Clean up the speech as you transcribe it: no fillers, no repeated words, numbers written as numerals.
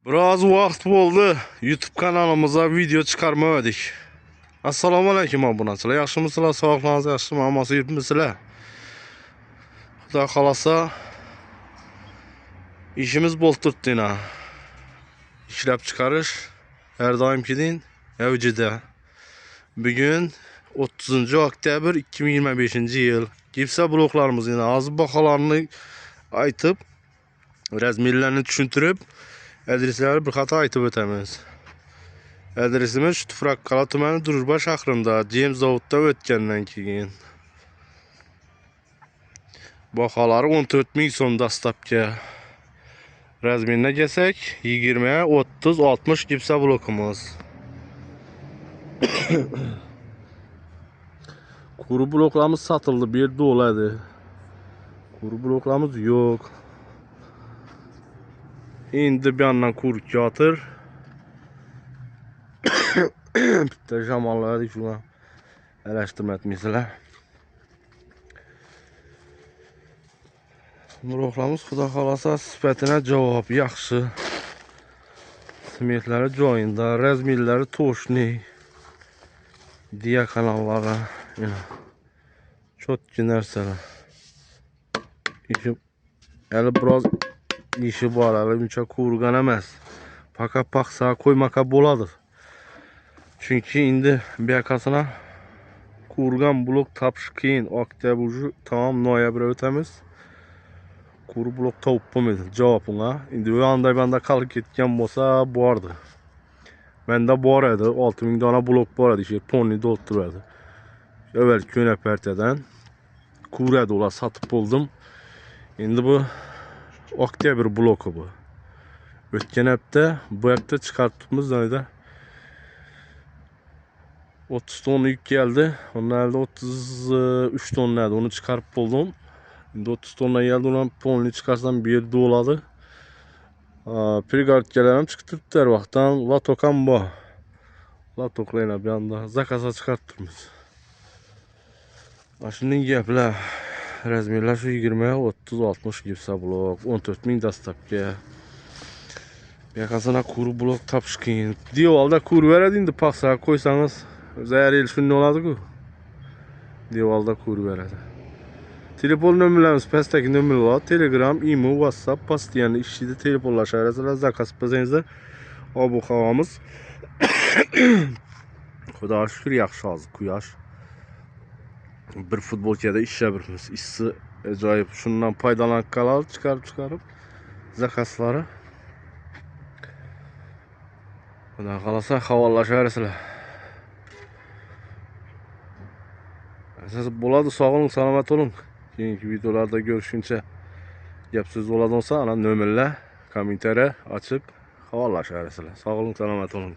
Biraz vaqt bo'ldi YouTube kanalımıza video chiqarmadik. Assalomu alaykum obunachilar. Yaxshimisizlar? Sog'ligingiz yaxshimi? Hammasi yuribmisizlar? Xudo xolasa ishimiz bo'lib turibdi. İşlab chiqarish her doimgidek avjida. Bugun 30 oktyabr 2025-yil. Gipsa bloklarimiz hozir baholarini aytib, razmerlarni tushuntirib, adresleri bir xato aytib o'tamiz. Adresimiz Tufraqqala tumani Drujba shahrida, James zavodda o'tgandan keyin. Baholari 14 ming so'm dastlabki. Razmerine kelsak, 20, 30, 60 gipsa blokimiz. Kuru bloklarımız satıldı, bir yerda oladi. Kuru bloklarımız yok. Endi bir yandan kuru yatır. Bitta jamoalar shuni arashtirma etmaysizlar. Bloklarimiz xudo xolasa sifatine javob yaxshi. Simetlari joyida, razmerlari to'shni. Diya kanallari cho'tki narsalar. Hali biroz ishi bor, hali uncha ko'rgan emas. Faqat paxsa qo'ymaka bo'ladi. Chunki endi bu yoqasini ko'rgan blok topish qiyin. Oktyabr tamom noyabr o'tamiz. Kuru blok topib bo'lmaydi javobinga. Endi u anday banda qolib ketgan bo'lsa bordi. Menda bor edi, 6000 dona blok bor edi, şey tonni dolduradi. Evvelki köne partiyadan kuradi ular satib bo'ldim. Endi bu oktyabr bloku bu. O'tgan hafta, bu hafta chiqartibmiz joyda. 30 tonna yük geldi. Onlarda 33 tonna edi. Onu chiqarib bo'ldim. Endi 30 tonna geldi. Ulan tonni chiqarsam bir yerda bo'ladi. Prigorodkalarim chiqib turibdi har vaqtdan. Latok ham bor. Latoklarni bu yoqda zakazga chiqarib turibmiz. Shunday gaplar. Razmerlar shu 20, 30, 60 gipsa blok, 14 ming dastlabki. Bu yoqasini kuru blok topish qiyin. Devorda kur beradi, endi paxsaga qo'ysangiz, zaril shunday oladi-ku. Devorda kur beradi. Telefon nomerlarimiz pastdagi nomerlar, Telegram, Imo, WhatsApp, postoyanli ishida telefonlasharasizlar, zakaz qilsangizlar. Ob havomiz Xudoga shukr yaxshi hozir quyosh. Bir futbolkada ishlayapmiz. Ishsi ajoyib. Shundan foydalanib qolib, chiqarib zakazlari. Xudo xolasa havolasharasizlar. Siz bo'ladi, sog'lik, salomat bo'ling. Keyingi videolarda görüşünce gap so'z bo'ladi olsa, ana nomerlar, kommentariya ochib havolasharasizlar. Sog'lik, salomat bo'ling.